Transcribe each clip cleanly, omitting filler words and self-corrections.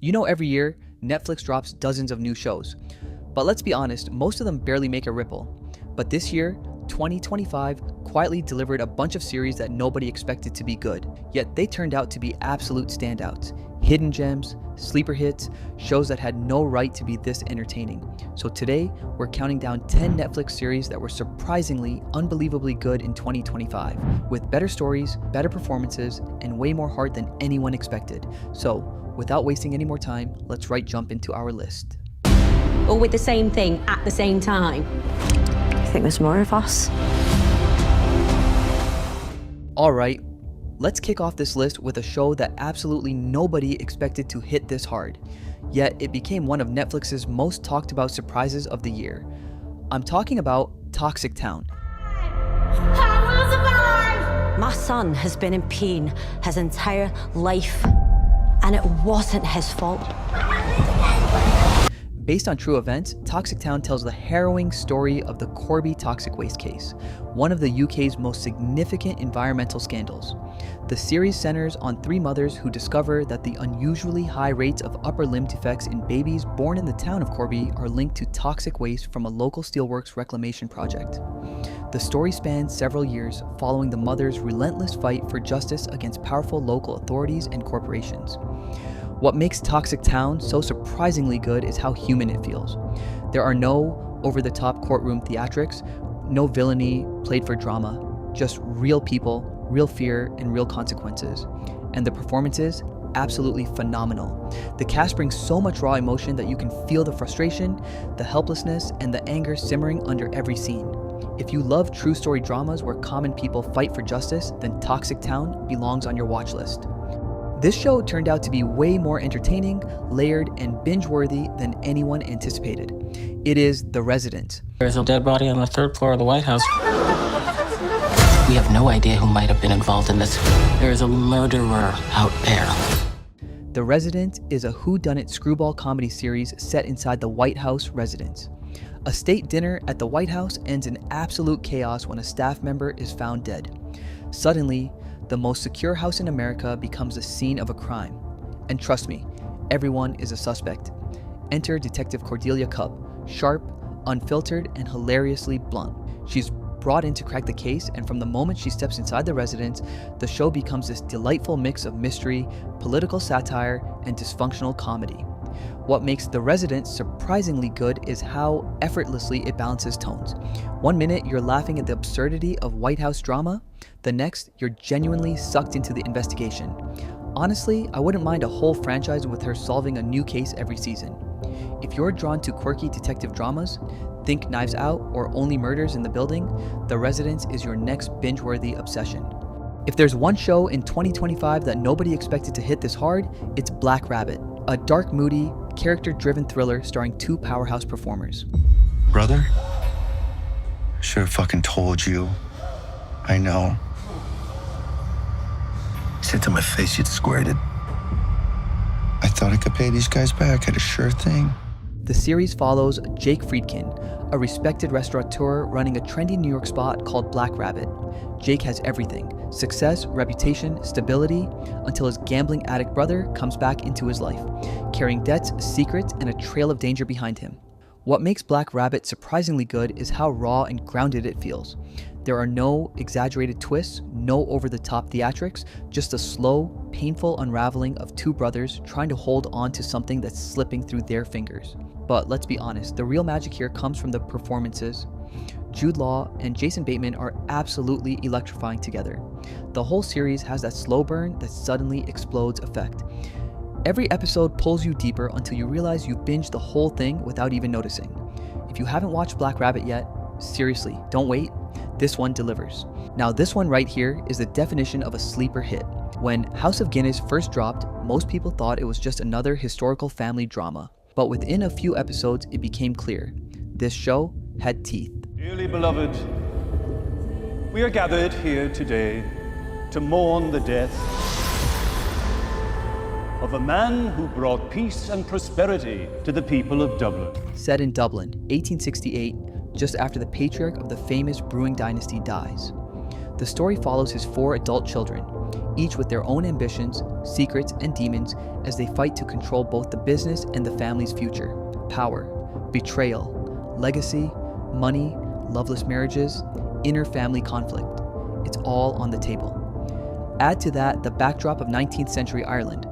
You know, every year, Netflix drops dozens of new shows. But let's be honest, most of them barely make a ripple. But this year, 2025 quietly delivered a bunch of series that nobody expected to be good, yet they turned out to be absolute standouts. Hidden gems, sleeper hits, shows that had no right to be this entertaining. So today, we're counting down 10 Netflix series that were surprisingly, unbelievably good in 2025, with better stories, better performances, and way more heart than anyone expected. So, without wasting any more time, let's jump into our list. Or with the same thing at the same time. I think there's more of us. Alright, let's kick off this list with a show that absolutely nobody expected to hit this hard, yet it became one of Netflix's most talked about surprises of the year. I'm talking about Toxic Town. My son has been in pain his entire life, and it wasn't his fault. Based on true events, Toxic Town tells the harrowing story of the Corby toxic waste case, one of the UK's most significant environmental scandals. The series centers on three mothers who discover that the unusually high rates of upper limb defects in babies born in the town of Corby are linked to toxic waste from a local steelworks reclamation project. The story spans several years, following the mothers' relentless fight for justice against powerful local authorities and corporations. What makes Toxic Town so surprisingly good is how human it feels. There are no over-the-top courtroom theatrics, no villainy played for drama, just real people, real fear, and real consequences. And the performances, absolutely phenomenal. The cast brings so much raw emotion that you can feel the frustration, the helplessness, and the anger simmering under every scene. If you love true story dramas where common people fight for justice, then Toxic Town belongs on your watch list. This show turned out to be way more entertaining, layered, and binge-worthy than anyone anticipated. It is The Resident. There's a dead body on the third floor of the White House. We have no idea who might have been involved in this. There is a murderer out there. The Resident is a whodunit screwball comedy series set inside the White House residence. A state dinner at the White House ends in absolute chaos when a staff member is found dead. Suddenly, the most secure house in America becomes the scene of a crime. And trust me, everyone is a suspect. Enter Detective Cordelia Cupp, sharp, unfiltered, and hilariously blunt. She's brought in to crack the case, and from the moment she steps inside the residence, the show becomes this delightful mix of mystery, political satire, and dysfunctional comedy. What makes The Resident surprisingly good is how effortlessly it balances tones. One minute, you're laughing at the absurdity of White House drama. The next, you're genuinely sucked into the investigation. Honestly, I wouldn't mind a whole franchise with her solving a new case every season. If you're drawn to quirky detective dramas, think Knives Out or Only Murders in the Building, The Resident is your next binge-worthy obsession. If there's one show in 2025 that nobody expected to hit this hard, it's Black Rabbit, a dark, moody, character-driven thriller starring two powerhouse performers. Brother? Should've fucking told you. I know. Said to my face you'd squared it. I thought I could pay these guys back at a sure thing. The series follows Jake Friedkin, a respected restaurateur running a trendy New York spot called Black Rabbit. Jake has everything: success, reputation, stability, until his gambling addict brother comes back into his life, carrying debts, secrets, and a trail of danger behind him. What makes Black Rabbit surprisingly good is how raw and grounded it feels. There are no exaggerated twists, no over-the-top theatrics, just a slow, painful unraveling of two brothers trying to hold on to something that's slipping through their fingers. But let's be honest, the real magic here comes from the performances. Jude Law and Jason Bateman are absolutely electrifying together. The whole series has that slow burn that suddenly explodes effect. Every episode pulls you deeper until you realize you've binged the whole thing without even noticing. If you haven't watched Black Rabbit yet, seriously, don't wait. This one delivers. Now, this one right here is the definition of a sleeper hit. When House of Guinness first dropped, most people thought it was just another historical family drama. But within a few episodes, it became clear. This show had teeth. Dearly beloved, we are gathered here today to mourn the death of a man who brought peace and prosperity to the people of Dublin. Set in Dublin, 1868, just after the patriarch of the famous brewing dynasty dies. The story follows his four adult children, each with their own ambitions, secrets, and demons as they fight to control both the business and the family's future. Power, betrayal, legacy, money, loveless marriages, inner family conflict. It's all on the table. Add to that the backdrop of 19th century Ireland,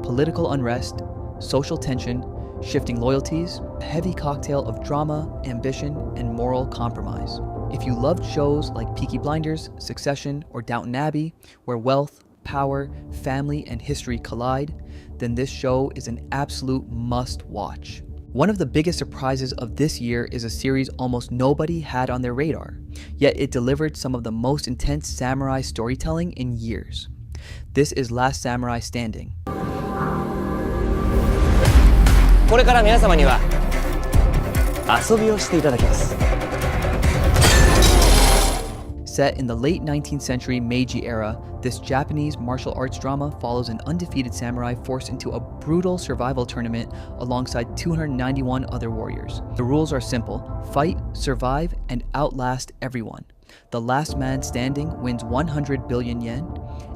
political unrest, social tension, shifting loyalties, a heavy cocktail of drama, ambition, and moral compromise. If you loved shows like Peaky Blinders, Succession, or Downton Abbey, where wealth, power, family, and history collide, then this show is an absolute must-watch. One of the biggest surprises of this year is a series almost nobody had on their radar, yet it delivered some of the most intense samurai storytelling in years. This is Last Samurai Standing. これから皆様には遊びをしていただきます。 Set in the late 19th century Meiji era, this Japanese martial arts drama follows an undefeated samurai forced into a brutal survival tournament alongside 291 other warriors. The rules are simple: fight, survive, and outlast everyone. The last man standing wins 100 billion yen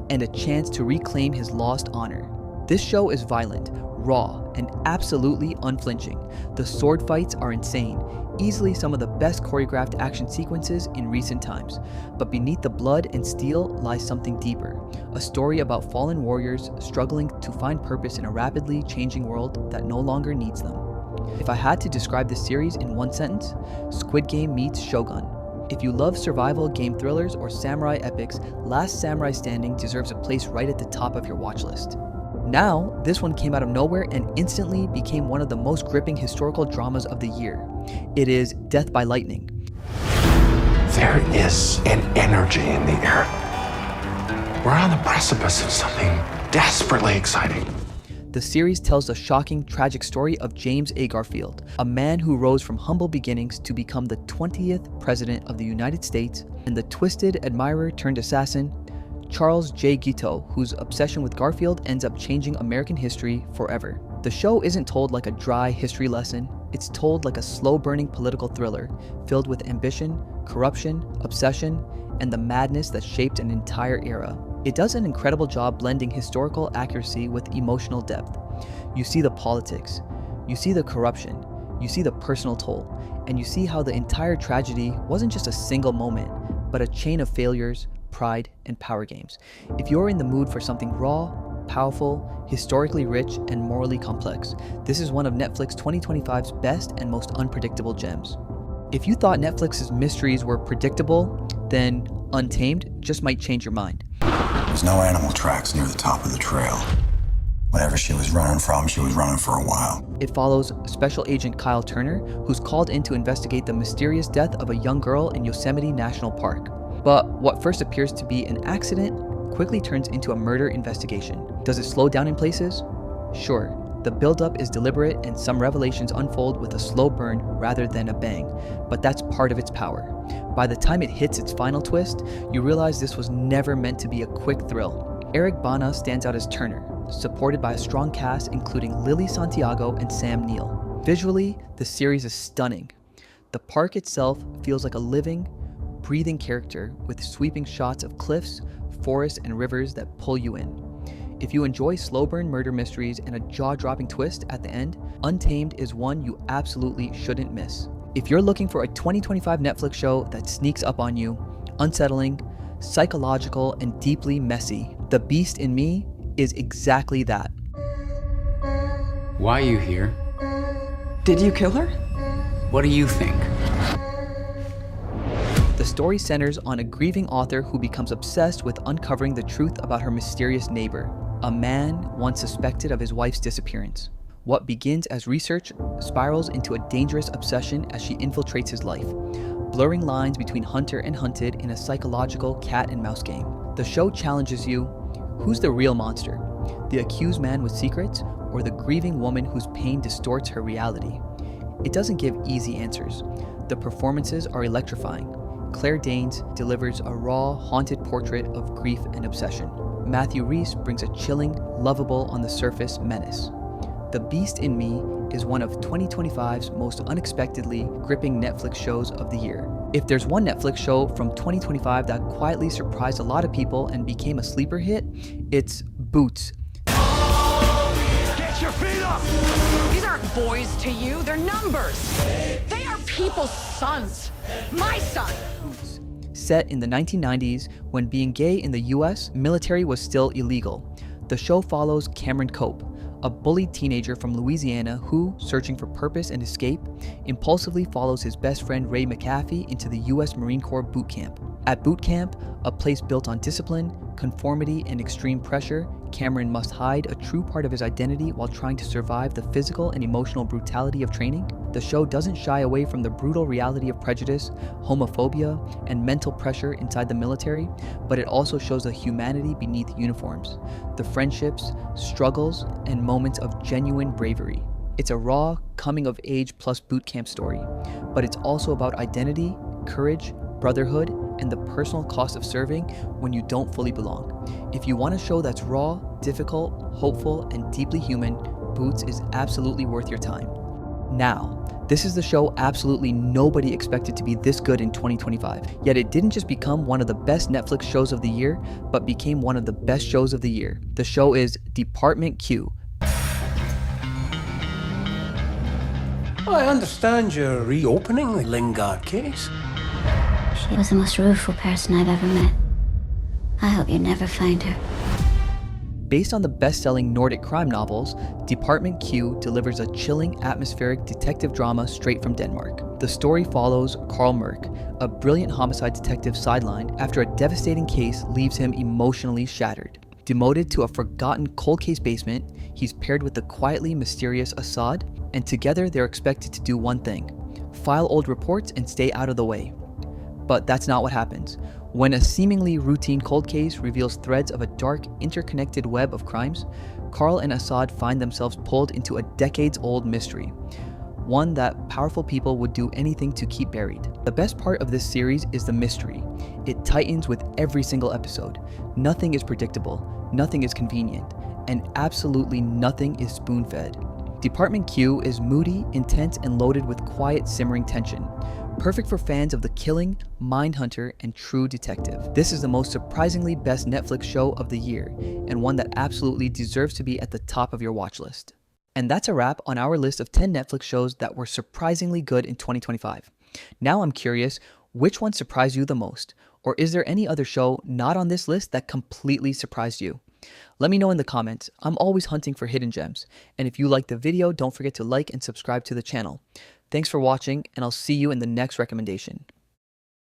and a chance to reclaim his lost honor. This show is violent, raw, and absolutely unflinching. The sword fights are insane, easily some of the best choreographed action sequences in recent times. But beneath the blood and steel lies something deeper, a story about fallen warriors struggling to find purpose in a rapidly changing world that no longer needs them. If I had to describe this series in one sentence, Squid Game meets Shogun. If you love survival game thrillers or samurai epics, Last Samurai Standing deserves a place right at the top of your watch list. Now, this one came out of nowhere and instantly became one of the most gripping historical dramas of the year. It is Death by Lightning. There is an energy in the air. We're on the precipice of something desperately exciting. The series tells the shocking, tragic story of James A. Garfield, a man who rose from humble beginnings to become the 20th President of the United States, and the twisted admirer turned assassin, Charles J. Guiteau, whose obsession with Garfield ends up changing American history forever. The show isn't told like a dry history lesson, it's told like a slow-burning political thriller, filled with ambition, corruption, obsession, and the madness that shaped an entire era. It does an incredible job blending historical accuracy with emotional depth. You see the politics, you see the corruption, you see the personal toll, and you see how the entire tragedy wasn't just a single moment, but a chain of failures, pride, and power games. If you're in the mood for something raw, powerful, historically rich, and morally complex, this is one of Netflix 2025's best and most unpredictable gems. If you thought Netflix's mysteries were predictable, then Untamed just might change your mind. There's no animal tracks near the top of the trail. Whatever she was running from, she was running for a while. It follows Special Agent Kyle Turner, who's called in to investigate the mysterious death of a young girl in Yosemite National Park. But what first appears to be an accident quickly turns into a murder investigation. Does it slow down in places? Sure. The buildup is deliberate and some revelations unfold with a slow burn rather than a bang, but that's part of its power. By the time it hits its final twist, you realize this was never meant to be a quick thrill. Eric Bana stands out as Turner, supported by a strong cast including Lily Santiago and Sam Neill. Visually, the series is stunning. The park itself feels like a living, breathing character with sweeping shots of cliffs, forests, and rivers that pull you in. If you enjoy slow burn murder mysteries and a jaw-dropping twist at the end, Untamed is one you absolutely shouldn't miss. If you're looking for a 2025 Netflix show that sneaks up on you, unsettling, psychological, and deeply messy, The Beast in Me is exactly that. Why are you here? Did you kill her? What do you think? The story centers on a grieving author who becomes obsessed with uncovering the truth about her mysterious neighbor, a man once suspected of his wife's disappearance. What begins as research spirals into a dangerous obsession as she infiltrates his life, blurring lines between hunter and hunted in a psychological cat and mouse game. The show challenges you: who's the real monster? The accused man with secrets, or the grieving woman whose pain distorts her reality? It doesn't give easy answers. The performances are electrifying. Claire Danes delivers a raw, haunted portrait of grief and obsession. Matthew Rhys brings a chilling, lovable on the surface menace. The Beast in Me is one of 2025's most unexpectedly gripping Netflix shows of the year. If there's one Netflix show from 2025 that quietly surprised a lot of people and became a sleeper hit, it's Boots. Get your feet up! These aren't boys to you, they're numbers. They are people's sons. My son. Boots. Set in the 1990s, when being gay in the US, military was still illegal. The show follows Cameron Cope, a bullied teenager from Louisiana who, searching for purpose and escape, impulsively follows his best friend Ray McAfee into the US Marine Corps boot camp. At boot camp, a place built on discipline, conformity, and extreme pressure, Cameron must hide a true part of his identity while trying to survive the physical and emotional brutality of training. The show doesn't shy away from the brutal reality of prejudice, homophobia, and mental pressure inside the military, but it also shows the humanity beneath uniforms, the friendships, struggles, and moments of genuine bravery. It's a raw, coming-of-age plus boot camp story, but it's also about identity, courage, brotherhood, and the personal cost of serving when you don't fully belong. If you want a show that's raw, difficult, hopeful, and deeply human, Boots is absolutely worth your time. Now, this is the show absolutely nobody expected to be this good in 2025, yet it didn't just become one of the best Netflix shows of the year, but became one of the best shows of the year. The show is Department Q. I understand you're reopening the Lingard case. She was the most rueful person I've ever met. I hope you never find her. Based on the best-selling Nordic crime novels, Department Q delivers a chilling, atmospheric detective drama straight from Denmark. The story follows Carl Mørk, a brilliant homicide detective sidelined after a devastating case leaves him emotionally shattered. Demoted to a forgotten cold case basement, he's paired with the quietly mysterious Assad, and together they're expected to do one thing: file old reports and stay out of the way. But that's not what happens. When a seemingly routine cold case reveals threads of a dark, interconnected web of crimes, Carl and Assad find themselves pulled into a decades-old mystery, one that powerful people would do anything to keep buried. The best part of this series is the mystery. It tightens with every single episode. Nothing is predictable, nothing is convenient, and absolutely nothing is spoon-fed. Department Q is moody, intense, and loaded with quiet, simmering tension. Perfect for fans of the killing, mindhunter, and true detective. This is the most surprisingly best Netflix show of the year, and one that absolutely deserves to be at the top of your watch list. And that's a wrap on our list of 10 Netflix shows that were surprisingly good in 2025. Now I'm curious, which one surprised you the most? Or is there any other show not on this list that completely surprised you? Let me know in the comments. I'm always hunting for hidden gems. And if you liked the video, don't forget to like and subscribe to the channel. Thanks for watching, and I'll see you in the next recommendation.